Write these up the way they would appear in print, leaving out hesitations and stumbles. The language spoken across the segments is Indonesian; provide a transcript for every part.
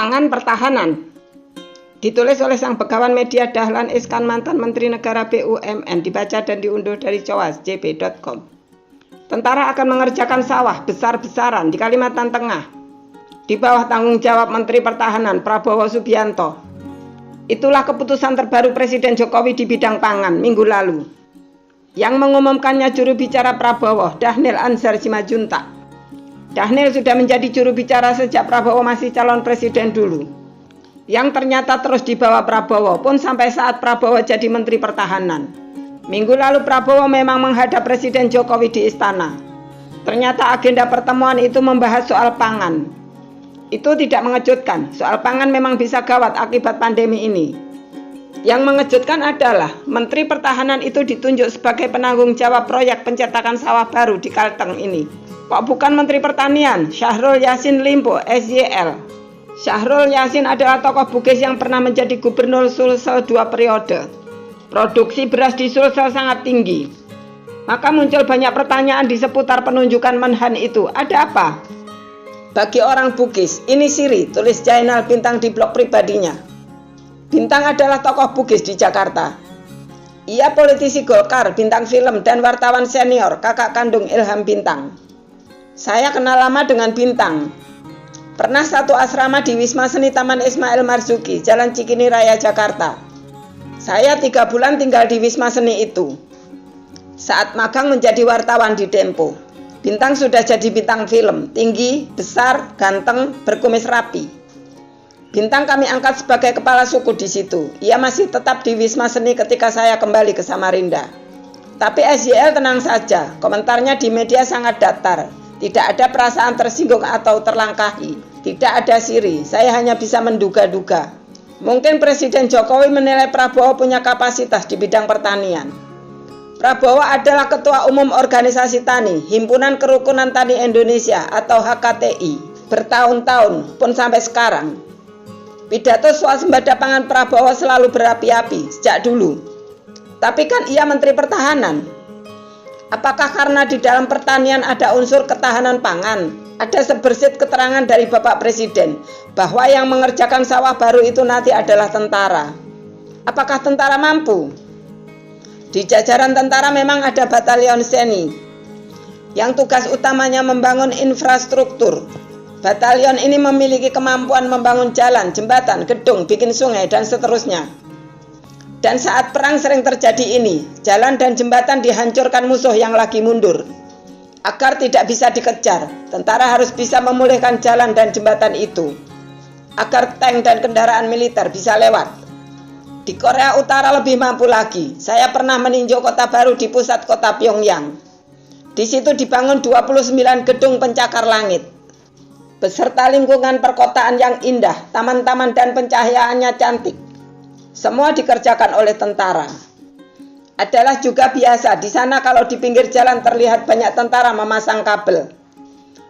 Pangan Pertahanan. Ditulis oleh sang begawan media Dahlan Iskan, mantan Menteri Negara BUMN, dibaca dan diunduh dari coasjb.com. Tentara akan mengerjakan sawah besar-besaran di Kalimantan Tengah di bawah tanggung jawab Menteri Pertahanan Prabowo Subianto. Itulah keputusan terbaru Presiden Jokowi di bidang pangan minggu lalu. Yang mengumumkannya juru bicara Prabowo, Dhanil Anzar Simanjuntak. Dhanil sudah menjadi juru bicara sejak Prabowo masih calon presiden dulu, yang ternyata terus dibawa Prabowo pun sampai saat Prabowo jadi Menteri Pertahanan. Minggu lalu Prabowo memang menghadap Presiden Jokowi di istana. Ternyata agenda pertemuan itu membahas soal pangan. Itu tidak mengejutkan, soal pangan memang bisa gawat akibat pandemi ini. Yang mengejutkan adalah Menteri Pertahanan itu ditunjuk sebagai penanggung jawab proyek pencetakan sawah baru di Kalteng ini. Kok bukan Menteri Pertanian, Syahrul Yassin Limpo, SYL. Syahrul Yassin adalah tokoh Bugis yang pernah menjadi gubernur Sulsel 2 periode. Produksi beras di Sulsel sangat tinggi. Maka muncul banyak pertanyaan di seputar penunjukan Menhan itu. Ada apa? Bagi orang Bugis, ini siri, tulis Jainal Bintang di blog pribadinya. Bintang adalah tokoh Bugis di Jakarta. Ia politisi Golkar, bintang film, dan wartawan senior, kakak kandung Ilham Bintang. Saya kenal lama dengan Bintang. Pernah satu asrama di Wisma Seni Taman Ismail Marzuki, Jalan Cikini Raya, Jakarta. Saya 3 bulan tinggal di Wisma Seni itu. Saat magang menjadi wartawan di Tempo. Bintang sudah jadi bintang film, tinggi, besar, ganteng, berkumis rapi. Bintang kami angkat sebagai kepala suku di situ. Ia masih tetap di Wisma Seni ketika saya kembali ke Samarinda. Tapi SYL tenang saja, komentarnya di media sangat datar. Tidak ada perasaan tersinggung atau terlangkahi. Tidak ada siri, saya hanya bisa menduga-duga. Mungkin Presiden Jokowi menilai Prabowo punya kapasitas di bidang pertanian. Prabowo adalah Ketua Umum Organisasi Tani, Himpunan Kerukunan Tani Indonesia atau HKTI, bertahun-tahun pun sampai sekarang. Pidato swasembada pangan Prabowo selalu berapi-api sejak dulu. Tapi kan ia Menteri Pertahanan. Apakah karena di dalam pertanian ada unsur ketahanan pangan? Ada sebersit keterangan dari Bapak Presiden bahwa yang mengerjakan sawah baru itu nanti adalah tentara. Apakah tentara mampu? Di jajaran tentara memang ada batalion Seni yang tugas utamanya membangun infrastruktur. Batalion ini memiliki kemampuan membangun jalan, jembatan, gedung, bikin sungai, dan seterusnya. Dan saat perang sering terjadi ini, jalan dan jembatan dihancurkan musuh yang lagi mundur. Agar tidak bisa dikejar, tentara harus bisa memulihkan jalan dan jembatan itu. Agar tank dan kendaraan militer bisa lewat. Di Korea Utara lebih mampu lagi. Saya pernah meninjau kota baru di pusat kota Pyongyang. Di situ dibangun 29 gedung pencakar langit. Beserta lingkungan perkotaan yang indah, taman-taman dan pencahayaannya cantik. Semua dikerjakan oleh tentara. Adalah juga biasa di sana kalau di pinggir jalan terlihat banyak tentara memasang kabel.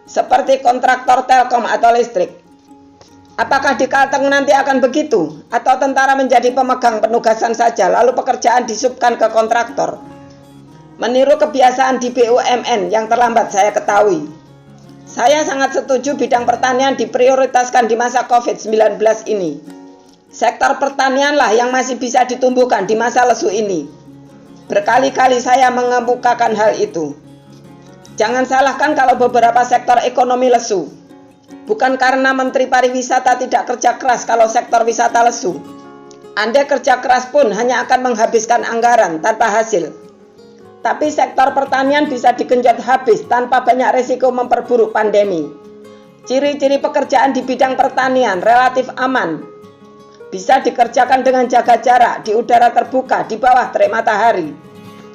Seperti kontraktor Telkom atau listrik. Apakah di Kalteng nanti akan begitu? Atau tentara menjadi pemegang penugasan saja lalu pekerjaan disubkan ke kontraktor? Meniru kebiasaan di BUMN yang terlambat saya ketahui. Saya sangat setuju bidang pertanian diprioritaskan di masa COVID-19 ini. Sektor pertanianlah yang masih bisa ditumbuhkan di masa lesu ini. Berkali-kali saya mengemukakan hal itu. Jangan salahkan kalau beberapa sektor ekonomi lesu. Bukan karena Menteri Pariwisata tidak kerja keras kalau sektor wisata lesu. Anda kerja keras pun hanya akan menghabiskan anggaran tanpa hasil. Tapi sektor pertanian bisa digenjot habis tanpa banyak risiko memperburuk pandemi. Ciri-ciri pekerjaan di bidang pertanian relatif aman. Bisa dikerjakan dengan jaga jarak di udara terbuka di bawah terik matahari.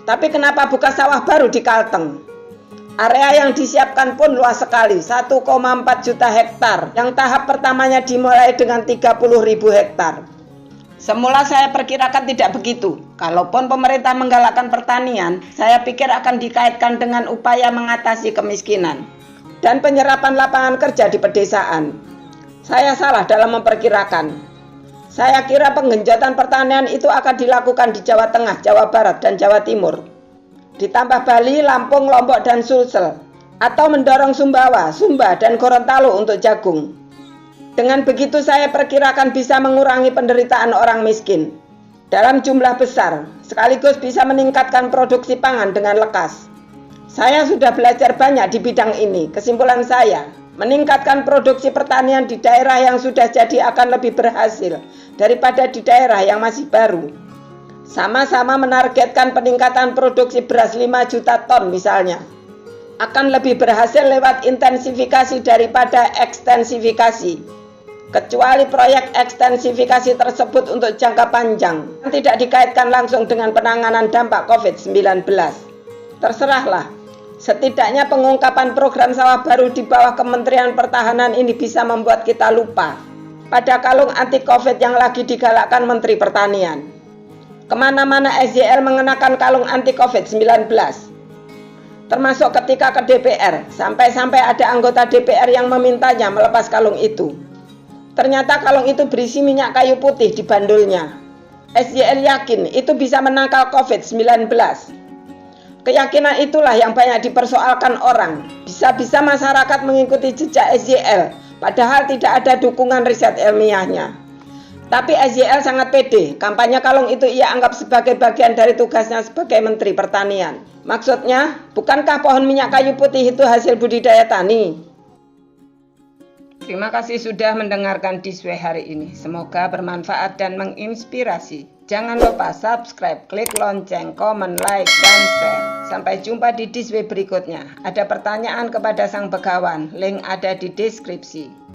Tapi kenapa buka sawah baru di Kalteng? Area yang disiapkan pun luas sekali, 1,4 juta hektar. Yang tahap pertamanya dimulai dengan 30.000 hektar. Semula saya perkirakan tidak begitu. Kalaupun pemerintah menggalakkan pertanian, saya pikir akan dikaitkan dengan upaya mengatasi kemiskinan dan penyerapan lapangan kerja di pedesaan. Saya salah dalam memperkirakan. Saya kira penggenjotan pertanian itu akan dilakukan di Jawa Tengah, Jawa Barat, dan Jawa Timur. Ditambah Bali, Lampung, Lombok, dan Sulsel. Atau mendorong Sumbawa, Sumba, dan Gorontalo untuk jagung. Dengan begitu saya perkirakan bisa mengurangi penderitaan orang miskin dalam jumlah besar, sekaligus bisa meningkatkan produksi pangan dengan lekas. Saya sudah belajar banyak di bidang ini. Kesimpulan saya, meningkatkan produksi pertanian di daerah yang sudah jadi akan lebih berhasil daripada di daerah yang masih baru. Sama-sama menargetkan peningkatan produksi beras 5 juta ton misalnya. Akan lebih berhasil lewat intensifikasi daripada ekstensifikasi. Kecuali proyek ekstensifikasi tersebut untuk jangka panjang, tidak dikaitkan langsung dengan penanganan dampak COVID-19. Terserahlah. Setidaknya pengungkapan program sawah baru di bawah Kementerian Pertahanan ini bisa membuat kita lupa pada kalung anti COVID yang lagi digalakkan Menteri Pertanian. Kemana-mana SYL mengenakan kalung anti COVID-19. Termasuk ketika ke DPR, sampai-sampai ada anggota DPR yang memintanya melepas kalung itu. Ternyata kalung itu berisi minyak kayu putih di bandulnya. SYL yakin itu bisa menangkal COVID-19. Keyakinan itulah yang banyak dipersoalkan orang. Bisa-bisa masyarakat mengikuti jejak SYL, padahal tidak ada dukungan riset ilmiahnya. Tapi SYL sangat pede, kampanye kalung itu ia anggap sebagai bagian dari tugasnya sebagai Menteri Pertanian. Maksudnya, bukankah pohon minyak kayu putih itu hasil budidaya tani? Terima kasih sudah mendengarkan Diswe hari ini. Semoga bermanfaat dan menginspirasi. Jangan lupa subscribe, klik lonceng, komen, like, dan share. Sampai jumpa di Diswe berikutnya. Ada pertanyaan kepada Sang Begawan, link ada di deskripsi.